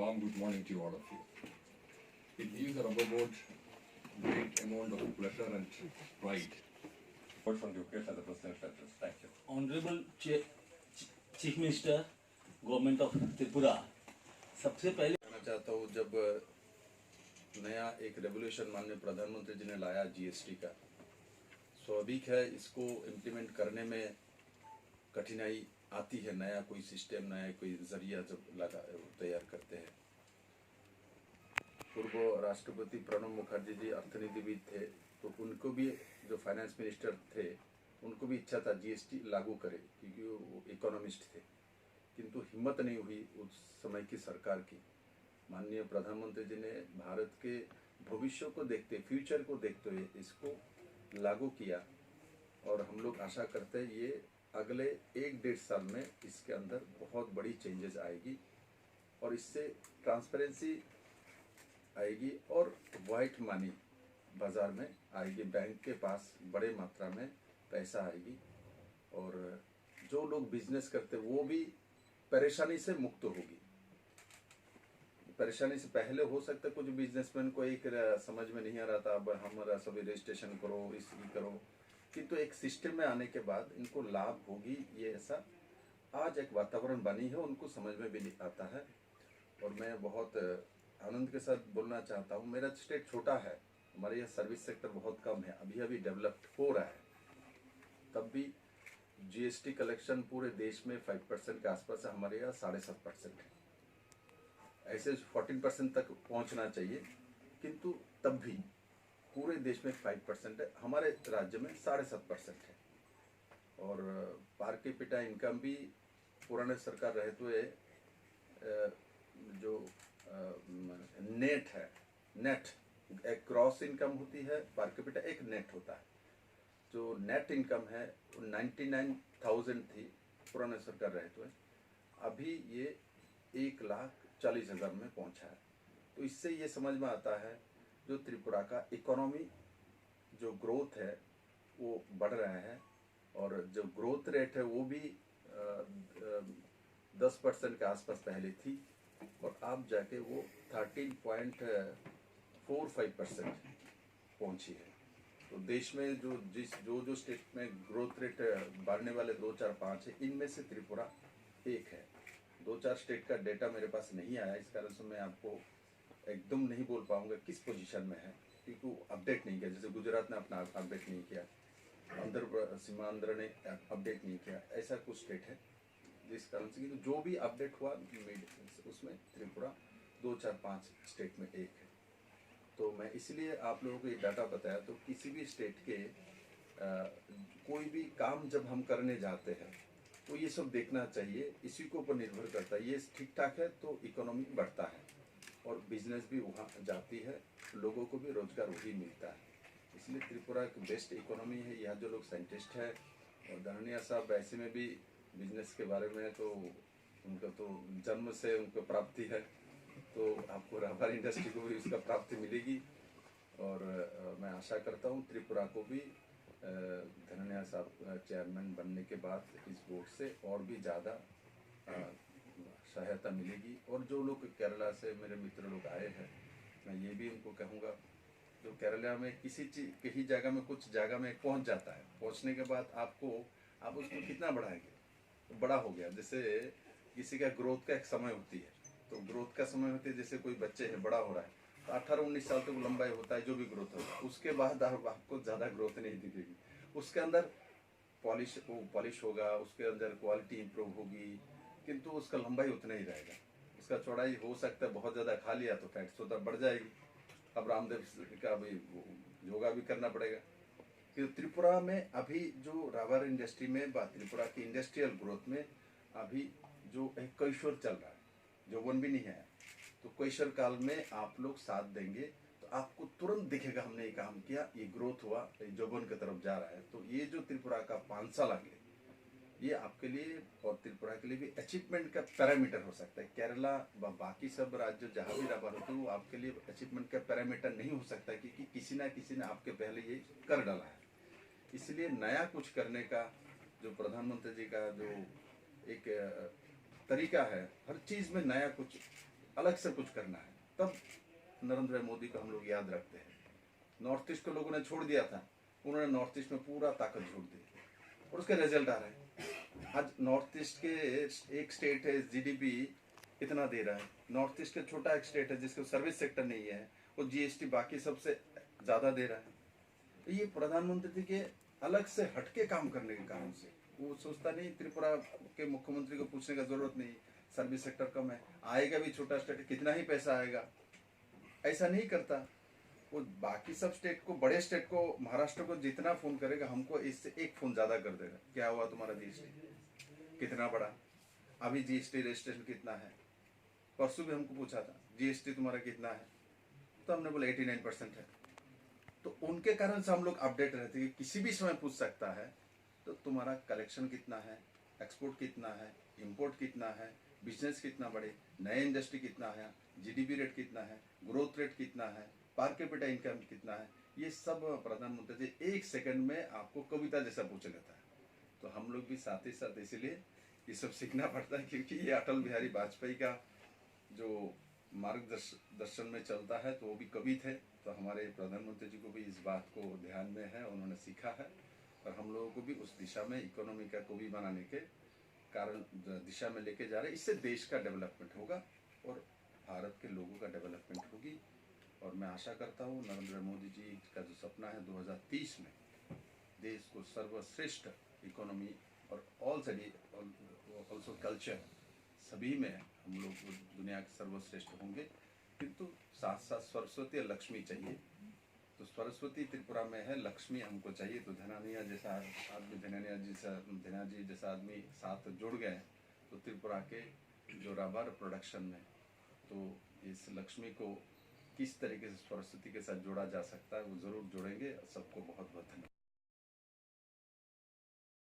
warm good morning to all of you. It gives the rubber board great amount of pleasure and pride. Word from the occasion of the Presidential Address. Thank you. Honourable chief minister government of Tripura, सबसे पहले कहना चाहता हूँ, जब नया एक revolution माननीय प्रधानमंत्री जी ने लाया जीएसटी का, स्वाभाविक है इसको इम्प्लीमेंट करने में कठिनाई आती है। नया कोई सिस्टम, नया कोई जरिया जब तैयार करते हैं। पूर्व राष्ट्रपति प्रणब मुखर्जी जी अर्थनीतिविद थे, तो उनको भी, जो फाइनेंस मिनिस्टर थे, उनको भी इच्छा था जीएसटी लागू करे, क्योंकि वो इकोनॉमिस्ट थे, किंतु हिम्मत नहीं हुई उस समय की सरकार की। माननीय प्रधानमंत्री जी ने भारत के भविष्य को देखते, फ्यूचर को देखते हुए इसको लागू किया, और हम लोग आशा करते हैं ये अगले 1-1.5 साल में इसके अंदर बहुत बड़ी चेंजेस आएगी, और इससे ट्रांसपेरेंसी आएगी और वाइट मनी बाज़ार में आएगी, बैंक के पास बड़े मात्रा में पैसा आएगी, और जो लोग बिजनेस करते वो भी परेशानी से मुक्त होगी। परेशानी से पहले हो सकता है कुछ बिजनेसमैन को एक समझ में नहीं आ रहा था, अब हमारा सभी रजिस्ट्रेशन करो, इसकी करो, किंतु एक सिस्टम में आने के बाद इनको लाभ होगी। ये ऐसा आज एक वातावरण बनी है, उनको समझ में भी आता है। और मैं बहुत आनंद के साथ बोलना चाहता हूँ, मेरा स्टेट छोटा है, हमारे यहाँ सर्विस सेक्टर बहुत कम है, अभी अभी डेवलप्ड हो रहा है, तब भी जीएसटी कलेक्शन पूरे देश में 5% के आसपास है, हमारे यहाँ 7.5% है। ऐसे 14% तक पहुँचना चाहिए, किंतु तब भी पूरे देश में 5% है, हमारे राज्य में 7.5% है। और पर कैपिटा इनकम भी पुराने सरकार रहते हुए जो नेट है, नेट एक क्रॉस इनकम होती है, पर कैपिटा एक नेट होता है। जो नेट इनकम है वो 99,000 थी पुराने सरकार रहते हुए, अभी ये 1,40,000 में पहुंचा है। तो इससे ये समझ में आता है जो त्रिपुरा का इकोनॉमी जो ग्रोथ है वो बढ़ रहा है, और जो ग्रोथ रेट है वो भी 10% के आसपास पहले थी, और अब जाके वो 13.45% पहुंची है। तो देश में जो स्टेट में ग्रोथ रेट बढ़ने वाले 2, 4, 5 है, इनमें से त्रिपुरा एक है। 2-4 स्टेट का डेटा मेरे पास नहीं आया, इस कारण से मैं आपको एकदम नहीं बोल पाऊंगा किस पोजीशन में है, क्योंकि अपडेट नहीं किया। जैसे गुजरात ने अपना अपडेट नहीं किया, सीमांध्र ने अपडेट नहीं किया, ऐसा कुछ स्टेट है जिस कारण से तो जो भी अपडेट हुआ उसमें त्रिपुरा 2, 4, 5 स्टेट में एक है। तो मैं इसलिए आप लोगों को ये डाटा बताया। तो किसी भी स्टेट के कोई भी काम जब हम करने जाते हैं तो ये सब देखना चाहिए, इसी के ऊपर निर्भर करता है। ये ठीक ठाक है तो इकोनॉमी बढ़ता है, और बिजनेस भी वहाँ जाती है, लोगों को भी रोजगार वही मिलता है। इसलिए त्रिपुरा एक बेस्ट इकोनॉमी है। यहाँ जो लोग साइंटिस्ट है, और धननिया साहब ऐसे में भी बिजनेस के बारे में तो उनका तो जन्म से उनको प्राप्ति है, तो आपको रबर इंडस्ट्री को भी उसका प्राप्ति मिलेगी। और मैं आशा करता हूँ त्रिपुरा को भी धननिया साहब चेयरमैन बनने के बाद इस बोर्ड से और भी ज़्यादा सहायता मिलेगी। और जो लोग केरला से मेरे मित्र लोग आए हैं, मैं ये भी उनको कहूँगा, जो केरला में कहीं जगह में कुछ जगह में पहुँच जाता है, पहुँचने के बाद आप उसको कितना बढ़ाएंगे, तो बड़ा हो गया। जैसे किसी का ग्रोथ का एक समय होती है, तो ग्रोथ का समय होती है, जैसे कोई बच्चे है बड़ा हो रहा है तो 18-19 साल तक लंबाई होता है जो भी ग्रोथ होता है, उसके बाद आपको ज़्यादा ग्रोथ नहीं दिखेगी। उसके अंदर पॉलिश होगा, उसके अंदर क्वालिटी इंप्रूव होगी, किंतु उसका लंबाई उतना ही रहेगा। उसका चौड़ाई हो सकता है बहुत ज़्यादा खा लिया तो फैट तो बढ़ जाएगी। अब रामदेव का भी योगा भी करना पड़ेगा। कि त्रिपुरा में अभी जो रबर इंडस्ट्री में त्रिपुरा की इंडस्ट्रियल ग्रोथ में अभी जो एक कैशोर चल रहा है, यौवन भी नहीं है, तो कैशोर काल में आप लोग साथ देंगे तो आपको तुरंत दिखेगा हमने ये काम किया, ये ग्रोथ हुआ, यौवन की तरफ जा रहा है। तो ये जो त्रिपुरा का 5 साल आगे, ये आपके लिए और त्रिपुरा के लिए भी अचीवमेंट का पैरामीटर हो सकता है। केरला व बाकी सब राज्य जहाँ भी रबर होते हैं वो आपके लिए अचीवमेंट का पैरामीटर नहीं हो सकता, क्योंकि किसी ना किसी ने आपके पहले ये कर डाला है। इसलिए नया कुछ करने का जो प्रधानमंत्री जी का जो एक तरीका है, हर चीज़ में नया कुछ अलग से कुछ करना है, तब नरेंद्र मोदी को हम लोग याद रखते हैं। नॉर्थ ईस्ट को लोगों ने छोड़ दिया था, उन्होंने नॉर्थ ईस्ट में पूरा ताकत झोंक दी और उसके रिजल्ट आ रहे हैं। आज नॉर्थ ईस्ट के एक स्टेट है जीडीपी इतना दे रहा है, नॉर्थ ईस्ट का छोटा एक स्टेट है जिसको सर्विस सेक्टर नहीं है, वो जीएसटी बाकी सबसे ज्यादा दे रहा है। तो ये प्रधानमंत्री के अलग से हटके काम करने के कारण से वो सोचता नहीं, त्रिपुरा के मुख्यमंत्री को पूछने का जरूरत नहीं, सर्विस सेक्टर कम है, आएगा भी छोटा स्टेट, कितना ही पैसा आएगा, ऐसा नहीं करता। वो बाकी सब स्टेट को, बड़े स्टेट को, महाराष्ट्र को जितना फोन करेगा, हमको इससे एक फोन ज्यादा कर देगा, क्या हुआ तुम्हारा जीएसटी कितना बड़ा, अभी जीएसटी रजिस्ट्रेशन कितना है, परसों भी हमको पूछा था जीएसटी तुम्हारा कितना है, तो हमने बोला 89% है। तो उनके कारण से हम लोग अपडेट रहते हैं कि किसी भी समय पूछ सकता है, तो तुम्हारा कलेक्शन कितना है, एक्सपोर्ट कितना है, इंपोर्ट कितना है, बिजनेस कितना बढ़े, नए इंडस्ट्री कितना है, जीडीपी रेट कितना है, ग्रोथ रेट कितना है, पर कैपिटा इनकम कितना है, ये सब प्रधानमंत्री जी एक सेकंड में आपको कविता जैसा पूछ लेता है। तो हम लोग भी साथ ही साथ इसीलिए ये सब सीखना पड़ता है, क्योंकि ये अटल बिहारी वाजपेयी का जो मार्गदर्शन में चलता है, तो वो भी कवि थे, तो हमारे प्रधानमंत्री जी को भी इस बात को ध्यान में है, उन्होंने सीखा है, और हम लोगों को भी उस दिशा में इकोनॉमी का कवि बनाने के कारण दिशा में लेके जा रहे हैं। इससे देश का डेवलपमेंट होगा और भारत के लोगों का डेवलपमेंट होगी। और मैं आशा करता हूँ नरेंद्र मोदी जी का जो सपना है 2030 में देश को सर्वश्रेष्ठ इकोनॉमी और ऑल्सो कल्चर, सभी में हम लोग दुनिया के सर्वश्रेष्ठ होंगे। किंतु साथ साथ सरस्वती और लक्ष्मी चाहिए, तो सरस्वती त्रिपुरा में है, लक्ष्मी हमको चाहिए। तो धनानिया जैसा आदमी, धनिया जी जैसा आदमी साथ जुड़ गए, तो त्रिपुरा के जो रबर प्रोडक्शन में, तो इस लक्ष्मी को किस तरीके से सरस्वती के साथ जोड़ा जा सकता है, वो जरूर जोड़ेंगे। सबको बहुत बहुत धन्यवाद।